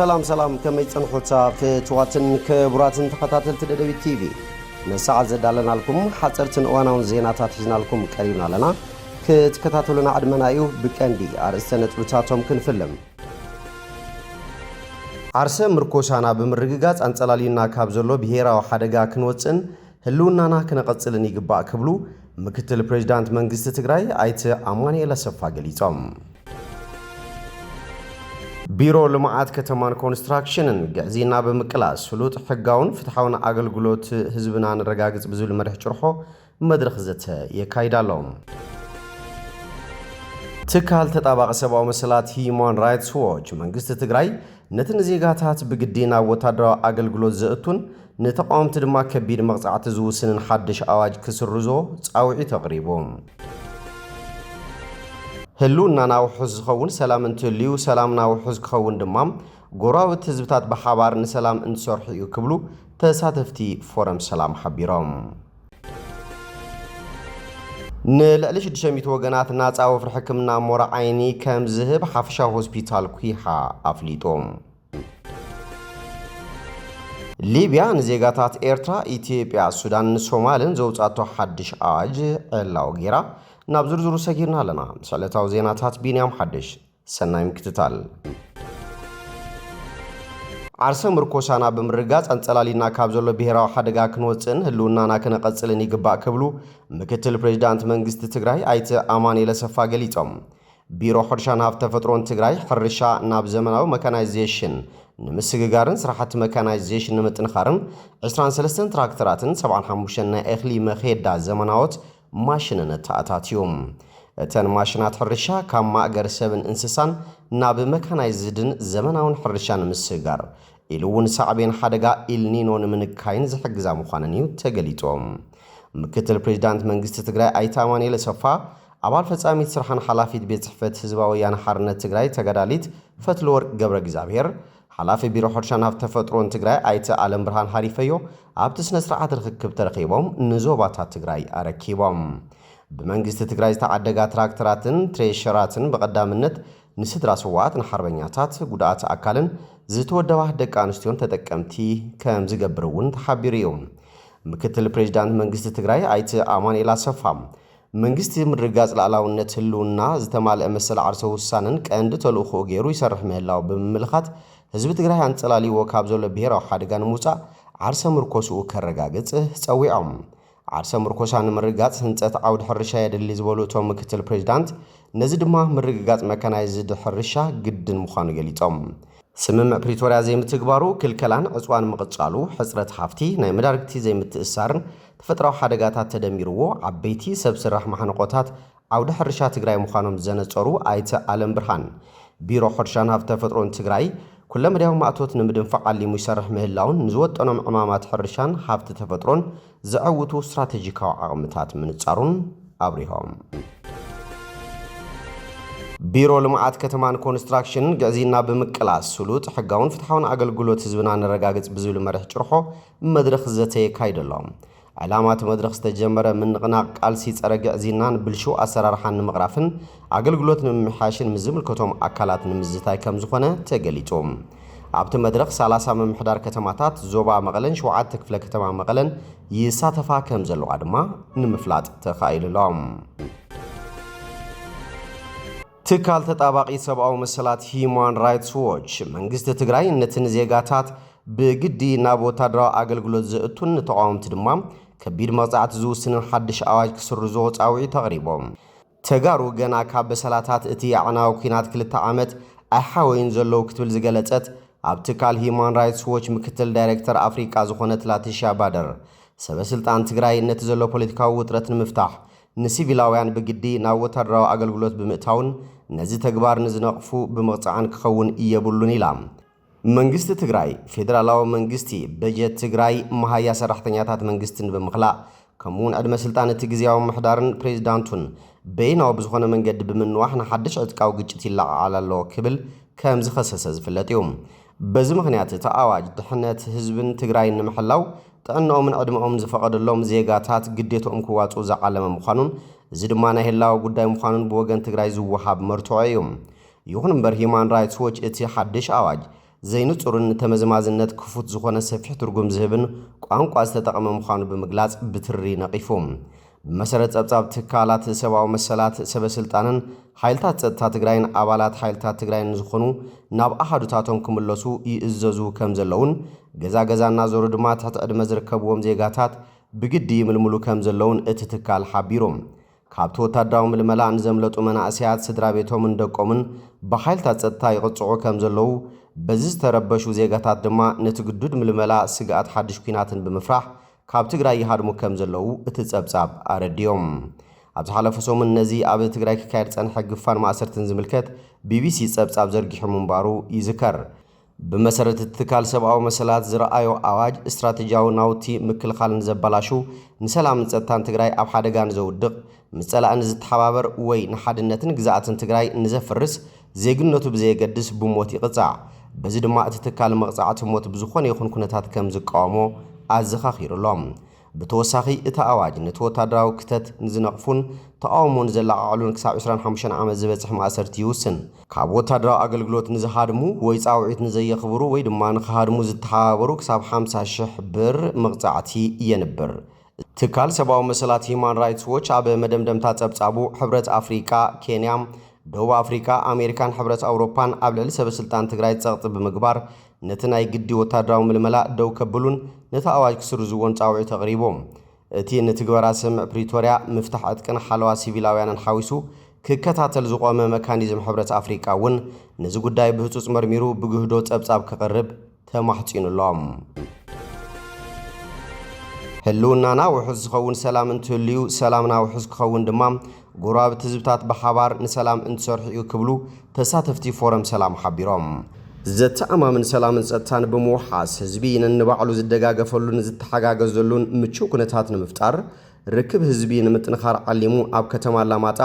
سلام كما يتصنحوتا في تواتن كبراتن تخطاتل تدبي تي في نساعة زدالنا لكم حصرتن اواناون زيناتات حزنا لكم قريبنا لنا كتكتاتلنا عدمنا ايو بكاندي ارستنت بتاتهم كنفلم عرسه مركوشانا بمرغغاص انصلالينا كابزلو بهيراو حدغا كنوصن هلونانا كنقصلن يغبا كبلو مكتل بريزيدنت منግስት ትግራይ አይተ አማኑኤል አሰፋ ገሊጾም ቢሮ ልማዓት ከተማን ኮንስትራክሽንን ገዚና በመቅላስ ፍሉጥ ሕጋውን ፍትሐውን አገልግሎት ህዝብና ንረጋግጽ ብዙል መድህ ጭርሖ መድረኽ ዘተ የካይዳሎም ትካል ተጣባቀ ሰባው መሰላት ሂዩማን ራይትስ ዎች መንግስት ትግራይ ነትን ዜጋታት በግዴና ወታደራዊ አገልግሎት ዘእቱን نتقوم تدما كبير مقطعات زوسن حدش أواج كسرزو تصاوعي تقريبهم هلونا ناو حز خون سلام انتليو سلام ناو حز خون دمام قراوة تزبطات بحبار نسلام انتصرحي يكبلو تساتفتي فورم سلام حبيرام نلقلش دشميت وقنات ناس او فرحكمنا مورا عيني كام زهب حفشا هوسبيتال كويحا افليتوم ليبيا نزيغاتات إيرترا إثيوبيا السودان الصومالن زوجاتو حدش آج إلاو غيرا نابزر زرو سجيرنا لنا سالتاو زيناتات بينيام حدش سنايم كتتال عرسه مركوشانا بمرغاص انصلالينا كابزلو بهراو حدغا كنوصن هلونانا كنقصلن يغبا كبلو مكتل بريزيدنت منግስት ትግራይ አይተ አማኑኤል አሰፋ ገሊጾም ቢሮ ሕርሻና ተፈጥሮን ትግራይ ሕርሻ ናብ ዘመናዊ መካናይዜሽን ንምስግጋርን ስራሕት መካናይዜሽን ንምጥንኻርን 23 ትራክተራትን 75 ናይ እኽሊ መኼዳ ዘመናዎት ማሽንነት ተኣታትዮም እተን ማሽናት ሕርሻ ካብ ማእገር ሰብን እንስሳን ናብ መካናይዝድን ዘመናውን ሕርሻን ምስጋር ኢሉውን ሳዕቤን ሓደጋ ኢልኒኖ ንምንካይን ዝሕግዛ ምዃነን እዩ ተገሊጦም ምክትል ፕሬዝዳንት መንግስት ትግራይ አይተ አማኑኤል አሰፋ አባል ፈጻሚት ስራሕን ሓላፊት ቤት ጽሕፈት ህዝባዊ ወያነ ሓርነት ትግራይ ተጋዳሊት ፈትለወርቅ ገብረ እግዚአብሔር ሓላፊ ቢሮ ሕርሻን ሃብቲ ተፈጥሮን ትግራይ አይተ ዓለም ብርሃን ሃሪፈዮ ኣብቲ ስነ ስርዓት ርክክብ ተረኺቦም ንዞባታት ትግራይ ኣረኪቦም ብመንግስቲ ትግራይ ዝተዓደጋ ትራክተራትን ትሬሸራትን በቀዳምነት ንስድራ ሰዋት ንሓርበኛታት ጉዳት አካልን ዝተወደባ ደቂ ኣንስትዮን ተጠቀምቲ ከም ዝገብሩውን ተሓቢሩ እዩ ምክትል ፕሬዝዳንት መንግስቲ ትግራይ አይተ አማኑኤል አሰፋ መንግስት ምድርጋጽ ላላውነት ህልውና ዝተማልአ መሰል ዓርሰ ውሳነን ቀንዲ ተልእኮ ገይሩ ይሰርሕ ምህላው ብምልኻት ህዝብ ትግራይ አንጸላሊዎ ካብ ዘሎ ብሄራዊ ሓደጋን ሙጻእ ዓርሰ ምርኮሱ ከረጋግጽ ጸዊዖም ዓርሰ ምርኮሳን ምርጋጽ ህንጸት ዓውድ ሕርሻ የድሊ ዝበሉ እቶም ምክትል ፕሬዝዳንት ነዚ ድማ ምርግጋጽ መካናይዝድ ሕርሻ ግድን ምዃኑ ገሊጾም ስምምዕ ፕሪቶሪያ ዘይምትግባሩ ክልከላን ዕጽዋን ምቕጻሉ ሕጽረት ሃፍቲ ናይ መዳርግቲ ዘይምትእሳርን ተፈጥራዊ ሓደጋታት ተደሚርዎ ዓበይቲ ሰብ ስራሕ ማሕነቆታት ዓውደ ሕርሻ ትግራይ ምዃኖም ዘነጸሩ አይተ ዓለም ብርሃን ቢሮ ሕርሻን ሃብቲ ተፈጥሮን ትግራይ ኩሎም መድያው ማእቶት ንምድንፋዕ ዓሊሙ ይሰርሕ ምህላውን ንዝወጠኖም ዕማማት ሕርሻን ሃብቲ ተፈጥሮን ዘዕውቱ ስትራቴጂካዊ ዓቕምታት ምንጻሩን አብሪሆም ቢሮ ልማዓት ከተማን ኮንስትራክሽን ገዚና በመቅላስ ስሉጥ ሕጋውን ፍትሐውን አገልግሎት ህዝብና ንረጋግጽ ብዙል መርህ ጭርሖ መድረኽ ዘተየ ካይደሎም ዓላማት መድረኽ ዝተጀመረ ምን ንቕናቕ ቃልሲ ጸረ ገዚናን ብልሹ አሰራርሓን ንምቕራፍን አገልግሎት ንምምሓሽን ምዝምልከቶም አካላት ንምዝታይ ከም ዝኾነ ተገሊጾም ኣብቲ መድረኽ 30 መምሕዳር ከተማታት ዞባ መቐለን 7 ክፍለ ከተማ መቐለን ይሳተፋ ከም ዘለዋ ድማ ንምፍላጥ ተኻኢሉሎም ትካል ተጣባቂ ሰብአዊ መሰላት ሂዩማን ራይትስ ዎች መንግስት ትግራይ ነትን ዜጋታት በግዲ ናብ ወታደራዊ አገልግሎት ዘእቱን ተቃውምቲ ድማ ከቢድ መቅጻዕቲ ዝውስንን ሓድሽ ኣዋጅ ክስርዞ ጻውዒ ተቕሪቦም ተጋሩ ገና ካብ በሰላታት እቲ ያዕናዊ ኩናት 2 ዓመት ኣይሓወይን ዘለው ክትብል ዝገለጸት ኣብ ትካል ሂዩማን ራይትስ ዎች ምክትል ዳይሬክተር አፍሪካ ዝኾነት ላቲሻ ባደር ሰበስልጣን ትግራይ ነቲ ዘሎ ፖለቲካዊ ውጥረት ንምፍታሕ ንሲቪላውያን በግዲ ናብ ወታደራዊ አገልግሎት ብምእታውን ነዚ ተግባር ንዝነቕፉ ብምቕጻዕን ክኸውን እየብሉን ኢላ መንግስት ትግራይ ፌደራላዊ መንግስቲ በጀት ትግራይ መሃያ ሰራሕተኛታት መንግስትን ብምኽላእ ከምውን ዕድመ ስልጣን እቲ ግዝያዊ ምሕዳርን ፕሬዝዳንቱን በይናዊ ብዝኾነ መንገዲ ብምንዋሕ ንሓድሽ ዕጥቃዊ ግጭት ይለዓል ኣሎ ክብል ከም ዝኸሰሰ ዝፍለጥ እዩ በዚ ምኽንያት እቲ ኣዋጅ ድሕነት ህዝብን ትግራይ ንምሕላው ጥዕንኦምን ዕድመኦም ዝፈቐደሎም ዜጋታት ግዴቶኦም ክዋፁ ዝዓለመ ምዃኑን እዚ ድማ ናይ ህላዊ ጉዳይ ምዃኑን ብወገን ትግራይ ዝወሃብ መርትዖ እዩ ይኹን እምበር ሂዩማን ራይትስ ዎች እቲ ሓድሽ ኣዋጅ ዘይንጹርን ተመዝማዝነት ክፉት ዝኾነ ሰፊሕ ትርጉም ዝህብን ቋንቋ ዝተጠቐመ ምዃኑ ብምግላጽ ብትሪ ነቒፎም ብመሰረት ጸብጻብ ትካላት ሰብኣዊ መሰላት ሰበስልጣንን ሓይልታት ጸጥታ ትግራይን ኣባላት ሓይልታት ትግራይን ዝኾኑ ናብ ኣሃዱታቶም ክምለሱ ይእዘዙ ከም ዘለውን ገዛ እናዞሩ ድማ ትሕቲ ዕድመ ዝርከብዎም ዜጋታት ብግዲ ይምልምሉ ከም ዘለውን እቲ ትካል ሓቢሮም ካብቲ ወታደራዊ ምልመላ ንዘምለጡ መናእስያት ስድራ ቤቶምን ደቆምን ብሓይልታት ጸጥታ ይቕጽዑ ከም ዘለዉ በዚ ዝተረበሹ ዜጋታት ድማ ነቲ ግዱድ ምልመላ ስግኣት ሓድሽ ኩናትን ብምፍራሕ ካብ ትግራይ ይሃድሙ ከም ዘለዉ እቲ ጸብጻብ ኣረድዮም ኣብ ዝሓለፈ ሰሙን ነዚ ኣብ ትግራይ ክካየድ ጸንሐ ግፋን ማእሰርትን ዝምልከት ቢቢሲ ጸብጻብ ዘርጊሑ ምንባሩ ይዝከር ብመሰረት ትካል ሰብኣዊ መሰላት ዝረኣዮ ኣዋጅ እስትራቴጂያዊ ናውቲ ምክልኻልን ዘበላሹ ንሰላምን ጸጥታን ትግራይ ኣብ ሓደጋን ዘውድቕ ምጸላእን ዝተሓባበር ወይ ንሓድነትን ግዛኣትን ትግራይ ንዘፍርስ ዜግነቱ ብዘየገድስ ብሞት ይቕጻዕ በዚ ድማ እቲ ትካል መቕጻዕቲ ሞት ብዝኾነ ይኹን ኩነታት ከም ዝቃወሞ ኣዘኻኺሩሎም ብተወሳኺ እቲ ኣዋጅ ነቲ ወታደራዊ ክተት ንዝነቕፉን ተቃውሞን ዘላዓዕሉን ክሳብ 25 ዓመት ዝበጽሕ ማእሰርቲ ይውስን ካብ ወታደራዊ ኣገልግሎት ንዝሃድሙ ወይ ጻውዒት ንዘየኽብሩ ወይ ድማ ንኽሃድሙ ዝተሓባበሩ ክሳብ 50,000 ብር መቕጻዕቲ የንብር ትካል ሰብኣዊ መሰላት ሂማን ራይትስ ዎች ኣብ መደምደምታ ጸብጻቡ ሕብረት ኣፍሪካ ኬንያ ደቡብ ኣፍሪካ ኣሜሪካን ሕብረት ኣውሮፓን ኣብ ልዕሊ ሰበስልጣን ትግራይ ጸቕጢ ብምግባር ነቲ ናይ ግዲ ወታደራዊ ምልመላ ደው ከብሉን ነቲ ኣዋጅ ክስርዝዎን ጻውዒት ኣቕሪቦም እቲ ንትግበራ ስምዕ ፕሪቶርያ ምፍታሕ ዕጥቅን ሓለዋ ሲቪላውያንን ሓዊሱ ክከታተል ዝቆመ መካኒዝም ሕብረት ኣፍሪካ እውን ነዚ ጉዳይ ብህጹጽ መርሚሩ ብግህዶ ጸብጻብ ክቐርብ ተማሕጺኑሎም ህልውናና ውሑስ ዝኸውን ሰላም እንትህልዩ ሰላምና ውሑስ ክኸውን ድማ ጎረባብቲ ህዝብታት ብሓባር ንሰላም እንትሰርሑ እዩ ክብሉ ተሳተፍቲ ፎረም ሰላም ሓቢሮም ዘተኣማምን ሰላምን ጸጥታን ብምውሓስ ህዝቢ ነንባዕሉ ዝደጋገፈሉን ዝተሓጋገዘሉን ምቹው ኩነታት ንምፍጣር ርክብ ህዝቢ ንምጥንኻር ዓሊሙ ኣብ ከተማ ኣላማጣ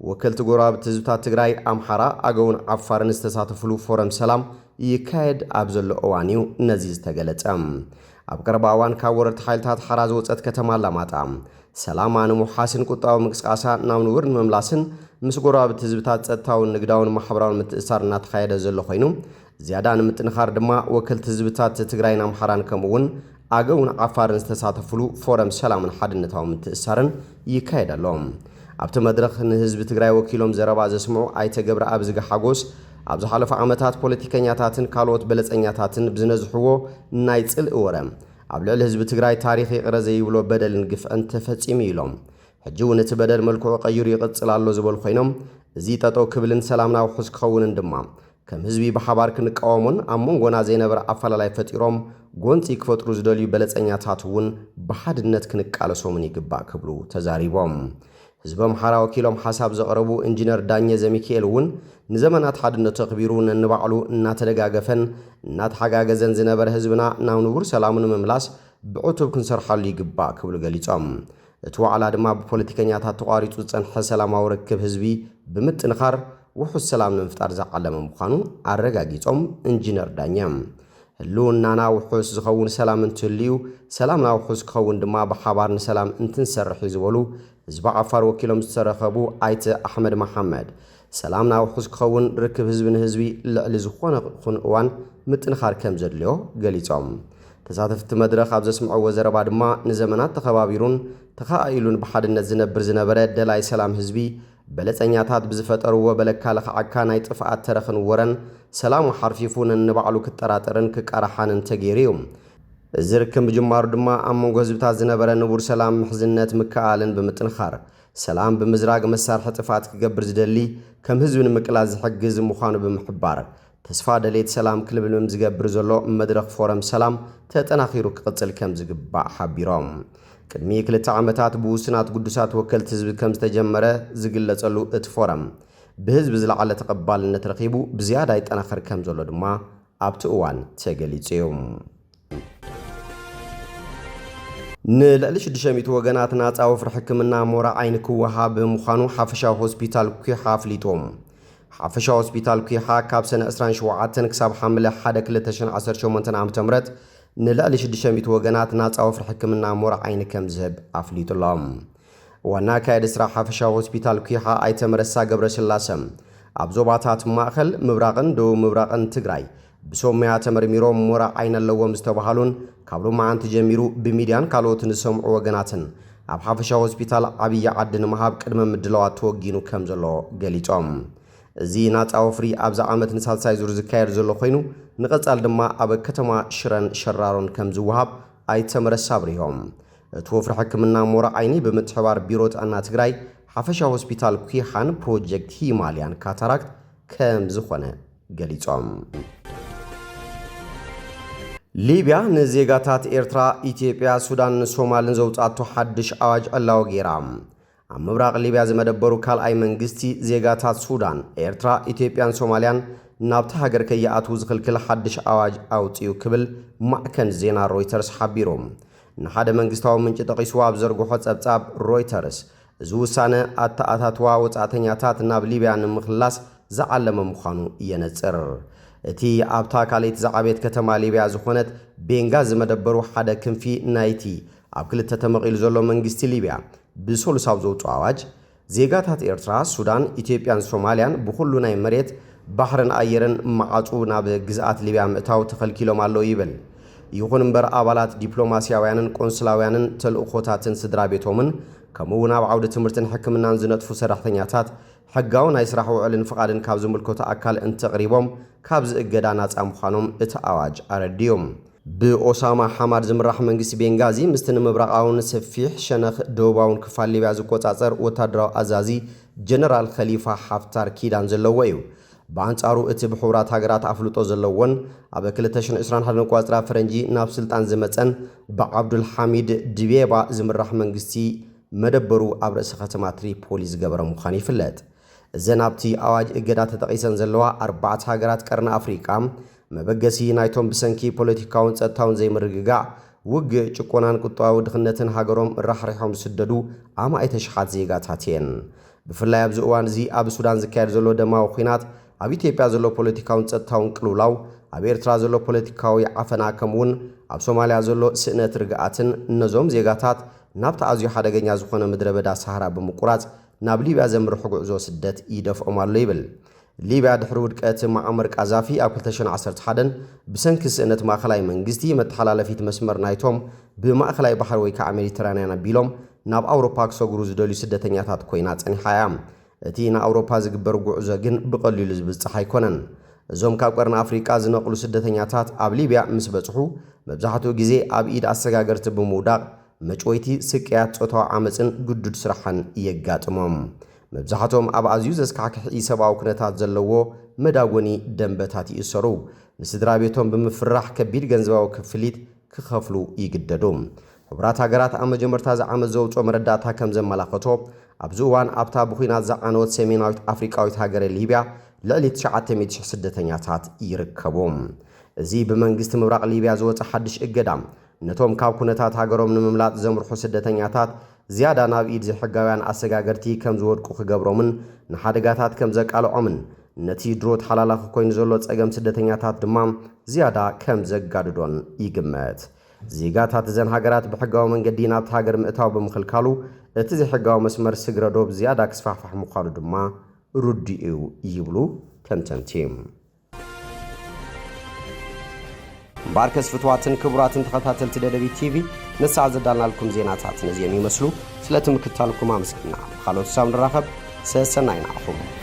ወከልቲ ጎረባብቲ ህዝብታት ትግራይ ኣምሓራ ኣገውን ዓፋርን ዝተሳተፍሉ ፎረም ሰላም ይካየድ ኣብ ዘሎ እዋን እዩ ነዚ ዝተገለጸ ኣብ ቀረባ እዋን ካብ ወረርቲ ሓይልታት ሓራ ዝወፀት ከተማ ኣላማጣ ሰላም ንምውሓስን ቁጣዊ ምንቅስቃሳ ናብ ንቡር ንምምላስን ምስ ጎረባብቲ ህዝብታት ጸጥታውን ንግዳውን ማሕበራውን ምትእስሳር እናተኻየደ ዘሎ ኮይኑ ዝያዳ ንምጥንኻር ድማ ወከልቲ ህዝብታት ትግራይን ኣምሓራን ከምኡውን ኣገውን ዓፋርን ዝተሳተፍሉ ፎረም ሰላምን ሓድነታዊ ምትእስሳርን ይካየድ ኣሎ ኣብቲ መድረኽ ንህዝቢ ትግራይ ወኪሎም ዘረባ ዘስምዑ ኣይተ ገብረ ኣብ ዝገሓጎስ ኣብ ዝሓለፈ ዓመታት ፖለቲከኛታትን ካልኦት በለጸኛታትን ብዝነዝሕዎ ናይ ጽልኢ ወረ ኣብ ልዕሊ ህዝቢ ትግራይ ታሪኽ ይቕረ ዘይብሎ በደልን ግፍዕን ተፈጺሙ ኢሎም ሕጂ እውን እቲ በደል መልክዑ ቀይሩ ይቕጽል ኣሎ ዝበሉ ኮይኖም እዚ ጠጠው ክብልን ሰላምና ውሑስ ክኸውንን ድማ ከም ህዝቢ ብሓባር ክንቃወሙን ኣብ መንጎና ዘይነበረ ኣፈላላይ ፈጢሮም ጎንፂ ክፈጥሩ ዝደልዩ በለጸኛታት እውን ብሓድነት ክንቃለሶምን ይግባእ ክብሉ ተዛሪቦም ህዝቢ ኣምሓራ ወኪሎም ሓሳብ ዘቕረቡ ኢንጂነር ዳኘ ዘሚካኤል እውን ንዘመናት ሓድነቱ ኣኽቢሩ ነንባዕሉ እናተደጋገፈን እናተሓጋገዘን ዝነበረ ህዝብና ናብ ንቡር ሰላሙን ምምላስ ብዕቱብ ክንሰርሓሉ ይግባእ ክብሉ ገሊጾም እቲ ዋዕላ ድማ ብፖለቲከኛታት ተቋሪጹ ዝጸንሐ ሰላማዊ ርክብ ህዝቢ ብምጥንኻር ውሑስ ሰላም ንምፍጣር ዝዓለመ ምዃኑ ኣረጋጊጾም ኢንጂነር ዳኘ ህልውናና ውሑስ ዝኸውን ሰላም እንትህልዩ ሰላምና ውሑስ ክኸውን ድማ ብሓባር ንሰላም እንትንሰርሕ ዝበሉ ህዝቢ ዓፋር ወኪሎም ዝተረኸቡ ኣይተ ኣሕመድ መሐመድ ሰላምና ውሑስ ክኸውን ርክብ ህዝቢ ንህዝቢ ልዕሊ ዝኾነ ይኹን እዋን ምጥንኻር ከም ዘድልዮ ገሊጾም ተሳተፍቲ መድረኽ ኣብ ዘስምዕዎ ዘረባ ድማ ንዘመናት ተኸባቢሩን ተኻኢሉን ብሓድነት ዝነብር ዝነበረ ደላይ ሰላም ህዝቢ በለጸኛታት ብዝፈጠርዎ በለካ ለኸዓካ ናይ ጥፍኣት ተረኽን ወረን ሰላሙ ሓርፊፉ ነንባዕሉ ክጠራጠርን ክቃራሓንን ተገይሩ እዩ እዚ ርክብ ምጅማሩ ድማ ኣብ መንጎ ህዝብታት ዝነበረ ንቡር ሰላም ምሕዝነት ምክኣልን ብምጥንኻር ሰላም ብምዝራግ መሳርሒ ጥፍኣት ክገብር ዝደሊ ከም ህዝቢ ንምቅላስ ዝሕግዝ ምዃኑ ብምሕባር ተስፋ ደሌት ሰላም ክልብልም ዝገብር ዘሎ መድረኽ ፎረም ሰላም ተጠናኺሩ ክቕጽል ከም ዝግባእ ሓቢሮም ቅድሚ 2 ዓመታት ብውስናት ጉዱሳት ወከልቲ ህዝቢ ከም ዝተጀመረ ዝግለጸሉ እቲ ፎረም ብህዝቢ ዝለዓለ ተቐባልነት ረኺቡ ብዝያዳ ይጠናኸር ከም ዘሎ ድማ ኣብቲ እዋን ተገሊጹ እዩ ንልዕሊ 600 ወገናት ናፃ ወፍሪ ሕክምና ሞራ ዓይኒ ክወሃብ ብምዃኑ ሓፈሻዊ ሆስፒታል ኩሓ ኣፍሊጦም ሓፈሻ ሆስፒታል ኩሓ ካብ ሰነ 27 ክሳብ ሓምለ 1 2018 ዓ.ም ንልዕሊ 600 ወገናት ናፃ ወፍሪ ሕክምና ሞራ ዓይኒ ከም ዝህብ ኣፍሊጡሎም ዋና ካይደ ስራሕ ሓፈሻ ሆስፒታል ኩሓ ኣይተ መረሳ ገብረ ስላሰ ኣብ ዞባታት ማእኸል ምብራቕን ደቡብ ምብራቕን ትግራይ ብሶማያ ተመርሚሮም ሞራ ዓይነ ለዎም ዝተባሃሉን ካብሎ ማዓንቲ ጀሚሩ ብሚድያን ካልኦትን ዝሰምዑ ወገናትን ኣብ ሓፈሻ ሆስፒታል ዓብይ ዓዲ ንምሃብ ቅድመ ምድላዋት ተወጊኑ ከም ዘሎ ገሊጾም እዚ ናፃ ወፍሪ ኣብዛ ዓመት ንሳልሳይ ዙር ዝካየድ ዘሎ ኮይኑ ንቐጻል ድማ ኣብ ከተማ ሽረን ሸራሮን ከም ዝወሃብ ኣይተመረሳ ኣብሪሆም እቲ ወፍሪ ሕክምና ሞራ ዓይኒ ብምትሕባር ቢሮ ጥዕና ትግራይ ሓፈሻ ሆስፒታል ኩሓን ፕሮጀክት ሂማልያን ካታራክት ከም ዝኾነ ገሊጾም ሊብያ ንዜጋታት ኤርትራ ኢትዮጵያ ሱዳን ሶማልን ዘውጻቶ ሓድሽ ኣዋጅ ኣላው ጌራ ኣብ ምብራቕ ሊብያ ዝመደበሩ ካልኣይ መንግስቲ ዜጋታት ሱዳን ኤርትራ ኢትዮጵያን ሶማልያን ናብታ ሃገር ከይኣትው ዝኽልክል ሓድሽ ኣዋጅ ኣውፅዩ ክብል ማዕከን ዜና ሮይተርስ ሓቢሮም ንሓደ መንግስታዊ ምንጭ ጠቒሱ ኣብ ዘርግሖ ጸብጻብ ሮይተርስ እዚ ውሳነ ኣተኣታትዋ ወጻእተኛታት ናብ ሊብያ ንምኽላስ ዝዓለመ ምዃኑ የነጽር እቲ ኣብታ ካልእቲ ዝዓበየት ከተማ ሊብያ ዝኾነት ቤንጋዚ ዝመደበሩ ሓደ ክንፊ ናይቲ ኣብ ክልተ ተመቒሉ ዘሎ መንግስቲ ሊብያ ብሶሉሳብ ዘውፅኦ ኣዋጅ ዜጋታት ኤርትራ ሱዳን ኢትዮጵያን ሶማልያን ብኩሉ ናይ መሬት ባሕርን ኣየርን መዓፁ ናብ ግዝኣት ሊብያ ምእታው ተኸልኪሎም ኣለዉ ይብል ይኹን እምበር ኣባላት ዲፕሎማስያውያንን ቆንስላውያንን ተልእኾታትን ስድራ ቤቶምን ከምኡውን ኣብ ዓውዲ ትምህርትን ሕክምናን ዝነጥፉ ሰራሕተኛታት ሕጋዊ ናይ ስራሕ ውዕልን ፍቓድን ካብ ዝምልከቱ ኣካል እንተቕሪቦም ካብ ዝእገዳ ናፃ ምዃኖም እቲ ኣዋጅ ኣረድዮም ብኦሳማ ሐማድ ዝምራሕ መንግስቲ ቤንጋዚ ምስቲ ንምብራቃውን ሰፊሕ ሸነኽ ደቡባውን ክፋል ሊብያ ዝቆጻጸር ወታደራዊ ኣዛዚ ጀነራል ኸሊፋ ሓፍታር ኪዳን ዘለዎ እዩ በአንጻሩ እቲ ብሕቡራት ሃገራት ኣፍልጦ ዘለዎን ኣብ 2021 ቋጽራ ፈረንጂ ናብ ስልጣን ዝመፀን ብዓብዱል ሐሚድ ድቤባ ዝምራሕ መንግስቲ መደበሩ ኣብ ርእሲ ከተማ ትሪፖሊ ዝገበረ ምዃኑ ይፍለጥ እዘን ኣብቲ ኣዋጅ እገዳ ተጠቒሰን ዘለዋ 4 ሃገራት ቀርኒ ኣፍሪቃ መበገሲ ናይቶም ብሰንኪ ፖለቲካውን ጸጥታውን ዘይምርግጋዕ ውግእ ጭቆናን ቁጠባዊ ድኽነትን ሃገሮም ራሕሪሖም ዝስደዱ ኣማእተ ሽሓት ዜጋታት እየን ብፍላይ ኣብዚ እዋን እዚ ኣብ ሱዳን ዝካየድ ዘሎ ደማዊ ኩናት ኣብ ኢትዮጵያ ዘሎ ፖለቲካውን ጸጥታውን ቅልውላው ኣብ ኤርትራ ዘሎ ፖለቲካዊ ዓፈና ከምውን ኣብ ሶማልያ ዘሎ ስእነት ርግኣትን እነዞም ዜጋታት ናብቲ ኣዝዩ ሓደገኛ ዝኾነ ምድረ በዳ ሳሃራ ብምቁራጽ ናብ ሊብያ ዘምርሑ ጉዕዞ ስደት ይደፍኦም ኣሎ ይብል ሊብያ ድሕሪ ውድቀት ማዕመር ቃዛፊ ኣብ 2011 ብሰንኪ ስእነት ማእኸላይ መንግስቲ መተሓላለፊት መስመር ናይቶም ብማእኸላይ ባሕሪ ወይ ከዓ ሜዲተራንያን ኣቢሎም ናብ ኣውሮፓ ክሰግሩ ዝደልዩ ስደተኛታት ኮይና ጸኒሓ እያ እቲ ንኣውሮፓ ዝግበር ጉዕዞ ግን ብቐሊሉ ዝብፅሕ ኣይኮነን እዞም ካብ ቀርኒ ኣፍሪቃ ዝነቕሉ ስደተኛታት ኣብ ሊብያ ምስ በጽሑ መብዛሕትኡ ግዜ ኣብ ኢድ ኣሰጋገርቲ ብምውዳቕ መጭወይቲ ስቅያት ጾታዊ ዓመፅን ግዱድ ስራሕን የጋጥሞም መብዛሕትኦም ኣብ ኣዝዩ ዘስካሕክሕ ሰብኣዊ ኩነታት ዘለዎ መዳጎኒ ደንበታት ይእሰሩ ንስድራ ቤቶም ብምፍራሕ ከቢድ ገንዘባዊ ክፍሊት ክኸፍሉ ይግደዱ ሕብራት ሃገራት ኣብ መጀመርታ ዝዓመት ዘውፅኦ መረዳእታ ከም ዘመላኸቶ ኣብዚ እዋን ኣብታ ብኹናት ዝዓነወት ሰሜናዊት ኣፍሪቃዊት ሃገረ ሊብያ ልዕሊ 900,000 ስደተኛታት ይርከቡ እዚ ብመንግስቲ ምብራቕ ሊብያ ዝወፀ ሓድሽ እገዳ ነቶም ካብ ኩነታት ሃገሮም ንምምላጥ ዘምርሑ ስደተኛታት ዝያዳ ናብ ኢድ ሕጋውያን ኣሰጋገርቲ ከም ዝወድቁ ክገብሮምን ንሓደጋታት ከም ዘቃልዖምን ነቲ ድሮ ተሓላላኺ ኮይኑ ዘሎ ጸገም ስደተኛታት ድማ ዝያዳ ከም ዘጋድዶን ይግመት ዜጋታት እዘን ሃገራት ብሕጋዊ መንገዲ ናብቲ ሃገር ምእታው ብምኽልካሉ እቲ ዘይሕጋዊ መስመር ስግረዶብ ዝያዳ ክስፋሕፋሕ ምዃኑ ድማ ሩድኡ ይብሉ ተንተንቲ ባርከስ ፍትዋትን ክቡራትን ተኸታተልቲ ደደቢት ቲቪ ነሳዕ ዘዳልናልኩም ዜናታት ነዚኦም ይመስሉ ስለትምክታልኩም ኣመስግና ካልኦት ሳብ ንራኸብ ሰሰናይናኹም